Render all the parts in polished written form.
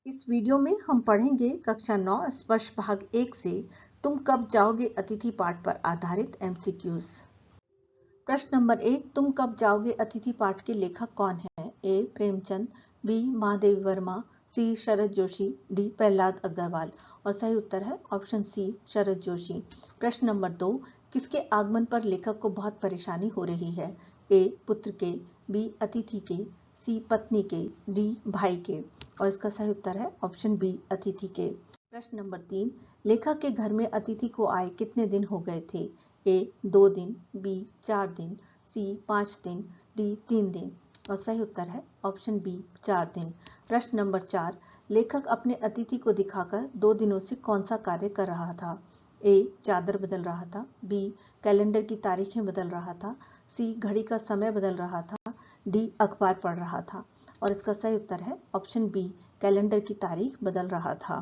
इस वीडियो में हम पढ़ेंगे कक्षा 9 स्पर्श भाग 1 से तुम कब जाओगे अतिथि पाठ पर आधारित एमसीक्यूज। प्रश्न नंबर 1, तुम कब जाओगे अतिथि पाठ के लेखक कौन हैं? ए. प्रेमचंद, बी. महादेवी वर्मा, सी. शरद जोशी, डी. प्रहलाद अग्रवाल। और सही उत्तर है ऑप्शन सी, शरद जोशी। प्रश्न नंबर 2, किसके आगमन पर लेखक को बहुत परेशानी हो रही है? ए. पुत्र के, बी. अतिथि के, सी. पत्नी के, डी. भाई के। और इसका सही उत्तर है ऑप्शन बी, अतिथि के। प्रश्न नंबर 3, लेखक के घर में अतिथि को आए कितने दिन हो गए थे? ए. 2 दिन, बी. 4 दिन, सी. 5 दिन, डी. 3 दिन। और सही उत्तर है ऑप्शन बी, 4 दिन। प्रश्न नंबर 4, लेखक अपने अतिथि को दिखाकर 2 दिनों से कौन सा कार्य कर रहा था? ए. चादर बदल रहा था, बी. कैलेंडर की तारीखें बदल रहा था, सी. घड़ी का समय बदल रहा था, डी. अखबार पढ़ रहा था। और इसका सही उत्तर है ऑप्शन बी, कैलेंडर की तारीख बदल रहा था।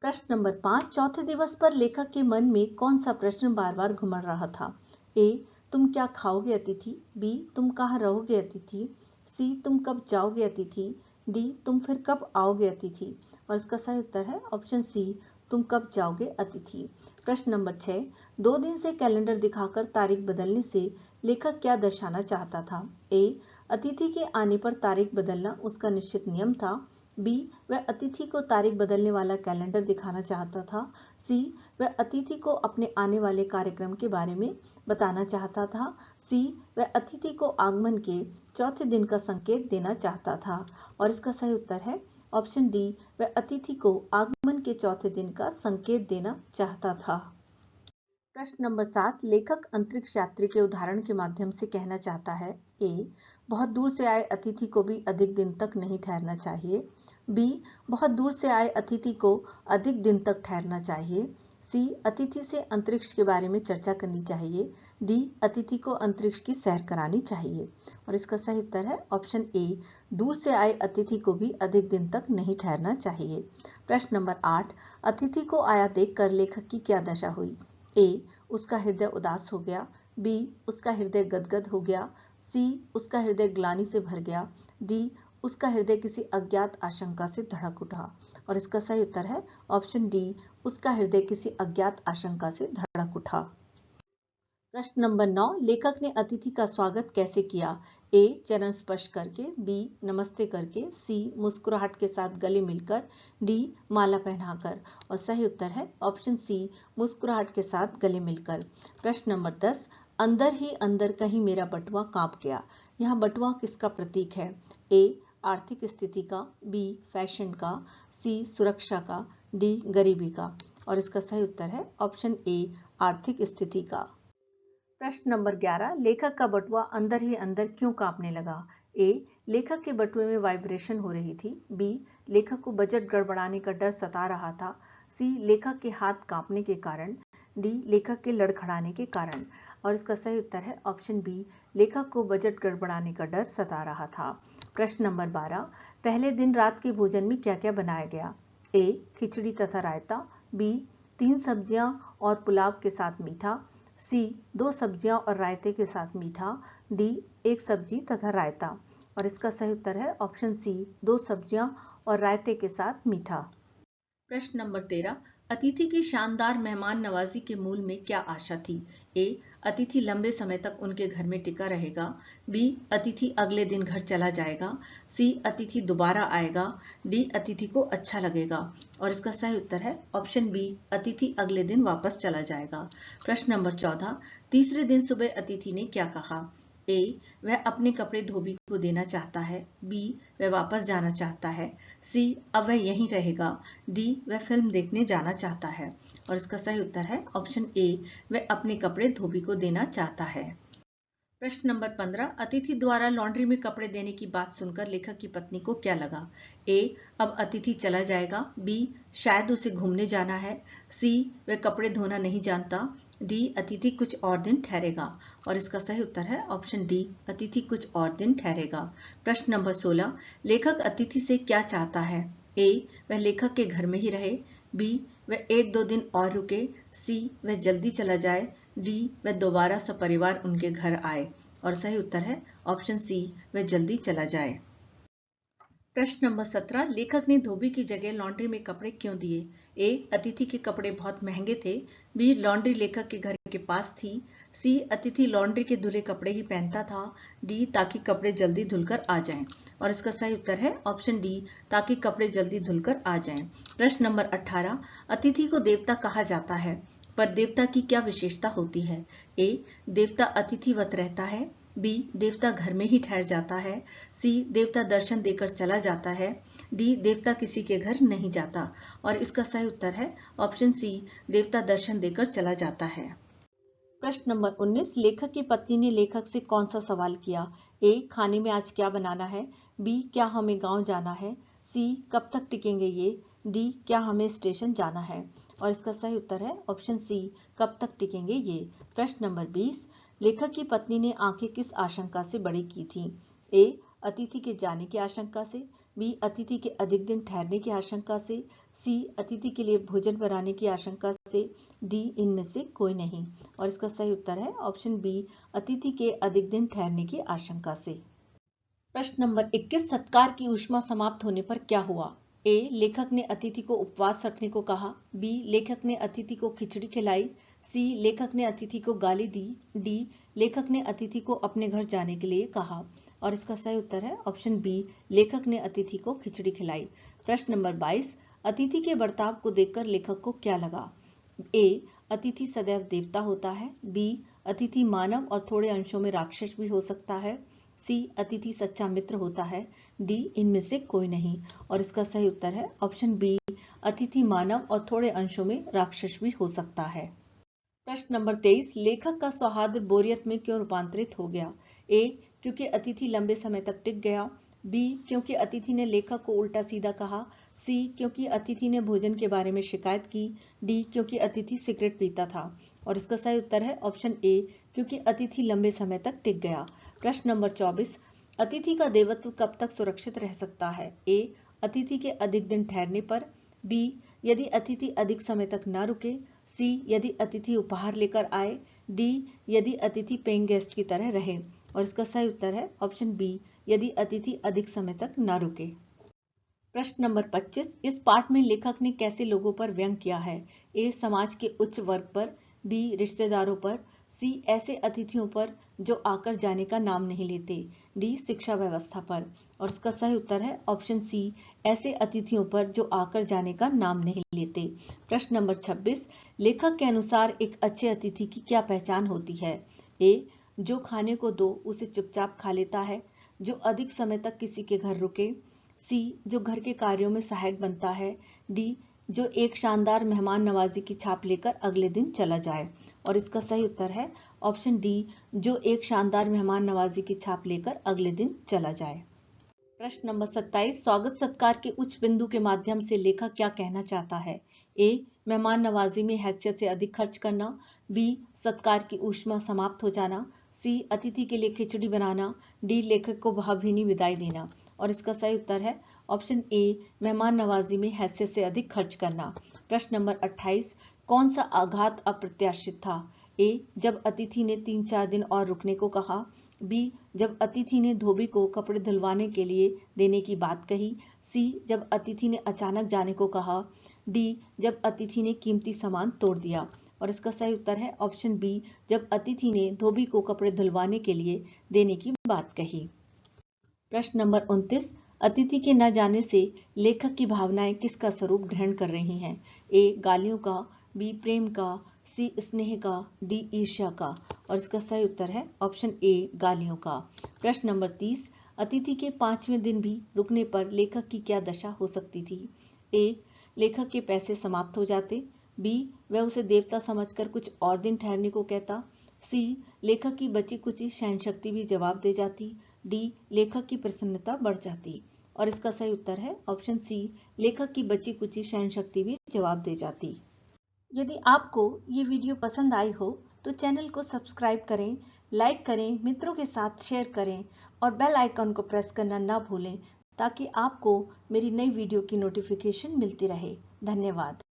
प्रश्न नंबर 5, चौथे दिवस पर लेखक के मन में कौन सा प्रश्न बार बार घुमड़ रहा था? ए. तुम क्या खाओगे अतिथि, बी. तुम कहाँ रहोगे अतिथि, सी. तुम कब जाओगे अतिथि, डी. तुम फिर कब आओगे अतिथि। और इसका सही उत्तर है ऑप्शन सी, तुम कब जाओगे अतिथि। प्रश्न नंबर 6, 2 दिन से कैलेंडर दिखाकर तारीख बदलने से लेखक क्या दर्शाना चाहता था? ए. अतिथि के आने पर तारीख बदलना उसका निश्चित नियम था, बी. वह अतिथि को तारीख बदलने वाला कैलेंडर दिखाना चाहता था, सी. वह अतिथि को अपने आने वाले कार्यक्रम के बारे में बताना चाहता था, सी. वह अतिथि को आगमन के चौथे दिन का संकेत देना चाहता था। और इसका सही उत्तर है ऑप्शन डी, वह अतिथि को आगमन के चौथे दिन का संकेत देना चाहता था। प्रश्न नंबर 7, लेखक अंतरिक्ष यात्री के उदाहरण के माध्यम से कहना चाहता है? ए. बहुत दूर से आए अतिथि को भी अधिक दिन तक नहीं ठहरना चाहिए, बी. बहुत दूर से आए अतिथि को अधिक दिन तक ठहरना चाहिए, सी. अतिथि से अंतरिक्ष के बारे में चर्चा करनी चाहिए, डी. अतिथि को अंतरिक्ष की सैर करानी चाहिए। और इसका सही उत्तर है ऑप्शन ए, दूर से आए अतिथि को भी अधिक दिन तक नहीं ठहरना चाहिए। प्रश्न नंबर 8, अतिथि को आया देखकर लेखक की क्या दशा हुई? ए. उसका हृदय उदास हो गया, बी. उसका हृदय गदगद हो गया, सी. उसका हृदय ग्लानि से भर गया, डी. उसका हृदय किसी अज्ञात आशंका से धड़क उठा। और इसका सही उत्तर है ऑप्शन डी, उसका हृदय किसी अज्ञात आशंका से धड़क उठा। प्रश्न नंबर 9, लेखक ने अतिथि का स्वागत कैसे किया? ए. चरण स्पर्श करके, बी. नमस्ते करके, सी. मुस्कुराहट के साथ गले मिलकर, डी. माला पहनाकर। और सही उत्तर है ऑप्शन सी, मुस्कुराहट के साथ गले मिलकर। प्रश्न नंबर 10, अंदर ही अंदर कहीं मेरा बटुआ कांप गया। यहाँ बटुआ किसका प्रतीक है? ए. आर्थिक स्थिति का, बी. फैशन का, सी. सुरक्षा का, डी. गरीबी का। और इसका सही उत्तर है ऑप्शन ए, आर्थिक स्थिति का। प्रश्न नंबर 11, लेखक का बटुआ अंदर ही अंदर क्यों कांपने लगा? ए. लेखक के बटुए में वाइब्रेशन हो रही थी, बी. लेखक को बजट गड़बड़ाने का डर सता रहा था, सी. लेखक के हाथ कांपने के कारण, डी. लेखक के लड़खड़ाने के कारण। और इसका सही उत्तर है ऑप्शन बी, लेखक को बजट गड़बड़ाने का डर सता रहा था। प्रश्न नंबर 12, पहले दिन रात के भोजन में क्या क्या बनाया गया? ए. खिचड़ी तथा रायता, बी. 3 सब्जियां और पुलाव के साथ मीठा, सी. 2 सब्जियां और रायते के साथ मीठा, डी. 1 सब्जी तथा रायता। और इसका सही उत्तर है ऑप्शन सी, 2 सब्जियां और रायते के साथ मीठा। प्रश्न नंबर 13, अतिथि की शानदार मेहमान नवाजी के मूल में क्या आशा थी? ए. अतिथि लंबे समय तक उनके घर में टिका रहेगा, बी. अतिथि अगले दिन घर चला जाएगा, सी. अतिथि दोबारा आएगा, डी. अतिथि को अच्छा लगेगा। और इसका सही उत्तर है ऑप्शन बी, अतिथि अगले दिन वापस चला जाएगा। प्रश्न नंबर 14, तीसरे दिन सुबह अतिथि ने क्या कहा? ए. वह अपने कपड़े धोबी को देना चाहता है, बी. वह वापस जाना चाहता है, सी. अब वह यहीं रहेगा, डी. वह फिल्म देखने जाना चाहता है। और इसका सही उत्तर है ऑप्शन ए, वह अपने कपड़े धोबी को देना चाहता है। प्रश्न नंबर 15, अतिथि द्वारा लॉन्ड्री में कपड़े देने की बात सुनकर लेखक की पत्नी को क्या लगा? ए. अब अतिथि चला जाएगा, बी. शायद उसे घूमने जाना है, सी. वह कपड़े धोना नहीं जानता, डी. अतिथि कुछ और दिन ठहरेगा। और इसका सही उत्तर है ऑप्शन डी, अतिथि कुछ और दिन ठहरेगा। प्रश्न नंबर 16, लेखक अतिथि से क्या चाहता है? ए. वह लेखक के घर में ही रहे, बी. वह 1-2 दिन और रुके, सी. वह जल्दी चला जाए, डी. वह दोबारा सपरिवार उनके घर आए। और सही उत्तर है ऑप्शन सी, वह जल्दी चला जाए। प्रश्न नंबर 17, लेखक ने धोबी की जगह लॉन्ड्री में कपड़े क्यों दिए? ए, अतिथि के कपड़े बहुत महंगे थे। बी, लॉन्ड्री लेखक के घर के पास थी। सी, अतिथि लॉन्ड्री के धुले कपड़े ही पहनता था। डी, ताकि कपड़े जल्दी धुलकर आ जाएं। और इसका सही उत्तर है ऑप्शन डी, ताकि कपड़े जल्दी धुलकर आ जाएं। प्रश्न नंबर 18, अतिथि को देवता कहा जाता है, पर देवता की क्या विशेषता होती है? ए, देवता अतिथिवत रहता है। बी, देवता घर में ही ठहर जाता है। सी, देवता दर्शन देकर चला जाता है। डी, देवता किसी के घर नहीं जाता। और इसका सही उत्तर है ऑप्शन सी, देवता दर्शन देकर चला जाता है। प्रश्न नंबर 19, लेखक की पत्नी ने लेखक से कौन सा सवाल किया? ए, खाने में आज क्या बनाना है। बी, क्या हमें गांव जाना है। सी, कब तक टिकेंगे ये। डी, क्या हमें स्टेशन जाना है। और इसका सही उत्तर है ऑप्शन सी, कब तक टिकेंगे ये। प्रश्न नंबर 20, लेखक की पत्नी ने आंखें किस आशंका से बड़ी की थी? ए, अतिथि के जाने की आशंका से। बी, अतिथि के अधिक दिन ठहरने की आशंका से। सी, अतिथि के लिए भोजन बनाने की आशंका से। डी, इनमें से कोई नहीं। और इसका सही उत्तर है ऑप्शन बी, अतिथि के अधिक दिन ठहरने की आशंका से। प्रश्न नंबर 21, सत्कार की ऊष्मा समाप्त होने पर क्या हुआ? ए, लेखक ने अतिथि को उपवास रखने को कहा। बी, लेखक ने अतिथि को खिचड़ी खिलाई। सी, लेखक ने अतिथि को गाली दी। डी, लेखक ने अतिथि को अपने घर जाने के लिए कहा। और इसका सही उत्तर है ऑप्शन बी, लेखक ने अतिथि को खिचड़ी खिलाई। प्रश्न नंबर 22, अतिथि के बर्ताव को देखकर लेखक को क्या लगा? ए, अतिथि सदैव देवता होता है। बी, अतिथि मानव और थोड़े अंशों में राक्षस भी हो सकता है। सी, अतिथि सच्चा मित्र होता है। डी, इनमें से कोई नहीं। और इसका सही उत्तर है ऑप्शन बी, अतिथि मानव और थोड़े अंशों में राक्षस भी हो सकता है। प्रश्न नंबर 23, लेखक का सौहार्द बोरियत में क्यों रूपांतरित हो गया? ए, क्योंकि अतिथि लंबे समय तक टिक गया। बी, क्योंकि अतिथि ने लेखक को उल्टा सीधा कहा। सी, क्योंकि अतिथि ने भोजन के बारे में शिकायत की। डी, क्योंकि अतिथि सिगरेट पीता था। और इसका सही उत्तर है ऑप्शन ए, क्योंकि अतिथि लंबे समय तक टिक गया। प्रश्न नंबर 24, अतिथि का देवत्व कब तक सुरक्षित रह सकता है? ए, अतिथि के अधिक दिन ठहरने पर। बी, यदि अतिथि अधिक समय तक न रुके। सी, यदि अतिथि उपहार लेकर आए। डी, यदि अतिथि पेइंग गेस्ट की तरह रहे। और इसका सही उत्तर है ऑप्शन बी, यदि अतिथि अधिक समय तक न रुके। प्रश्न नंबर 25, इस पाठ में लेखक ने कैसे लोगों पर व्यंग किया है? ए, समाज के उच्च वर्ग पर। बी, रिश्तेदारों पर। सी, ऐसे अतिथियों पर जो आकर जाने का नाम नहीं लेते। डी, शिक्षा व्यवस्था पर। और इसका सही उत्तर है ऑप्शन सी, ऐसे अतिथियों पर जो आकर जाने का नाम नहीं लेते। प्रश्न नंबर 26, लेखक के अनुसार एक अच्छे अतिथि की क्या पहचान होती है? ए, जो खाने को दो उसे चुपचाप खा लेता है। जो अधिक समय तक किसी के घर रुके। सी, जो घर के कार्यों में सहायक बनता है। डी, जो एक शानदार मेहमान नवाजी की छाप लेकर अगले दिन चला जाए। और इसका सही उत्तर है ऑप्शन डी, जो एक शानदार मेहमान नवाजी की छाप लेकर अगले दिन चला जाए। प्रश्न नंबर 27, स्वागत सत्कार के उच्च बिंदु के माध्यम से लेखक क्या कहना चाहता है? ए, मेहमान नवाजी में हैसियत से अधिक खर्च करना। बी, सत्कार की ऊष्मा समाप्त हो जाना। सी, अतिथि के लिए खिचड़ी बनाना। डी, लेखक को भावभीनी विदाई देना। और इसका सही उत्तर है ऑप्शन ए, मेहमान नवाजी में हैसियत से अधिक खर्च करना। प्रश्न नंबर 28, कौन सा आघात अप्रत्याशित था? ए, जब अतिथि ने 3-4 दिन और रुकने को कहा। बी, जब अतिथि ने धोबी को कपड़े धुलवाने के लिए देने की बात कही। सी, जब अतिथि ने अचानक जाने को कहा। डी, जब अतिथि ने कीमती सामान तोड़ दिया। और इसका सही उत्तर है ऑप्शन बी, जब अतिथि ने धोबी को कपड़े धुलवाने के लिए देने की बात कही। प्रश्न नंबर 29, अतिथि के न जाने से लेखक की भावनाएं किसका स्वरूप ग्रहण कर रही हैं? ए, गालियों का। बी, प्रेम का। सी, स्नेह का। डी, ईर्ष्या का। और इसका सही उत्तर है ऑप्शन ए, गालियों का। प्रश्न नंबर 30, अतिथि के 5वें दिन भी रुकने पर लेखक की क्या दशा हो सकती थी? ए, लेखक के पैसे समाप्त हो जाते। बी, वह उसे देवता समझकर कुछ और दिन ठहरने को कहता। सी, लेखक की बची कुची सहन शक्ति भी जवाब दे जाती। डी, लेखक की प्रसन्नता बढ़ जाती। और इसका सही उत्तर है ऑप्शन सी, लेखक की बची कुची सहन शक्ति भी जवाब दे जाती। यदि आपको ये वीडियो पसंद आई हो तो चैनल को सब्सक्राइब करें, लाइक करें, मित्रों के साथ शेयर करें और बेल आइकन को प्रेस करना ना भूलें ताकि आपको मेरी नई वीडियो की नोटिफिकेशन मिलती रहे। धन्यवाद।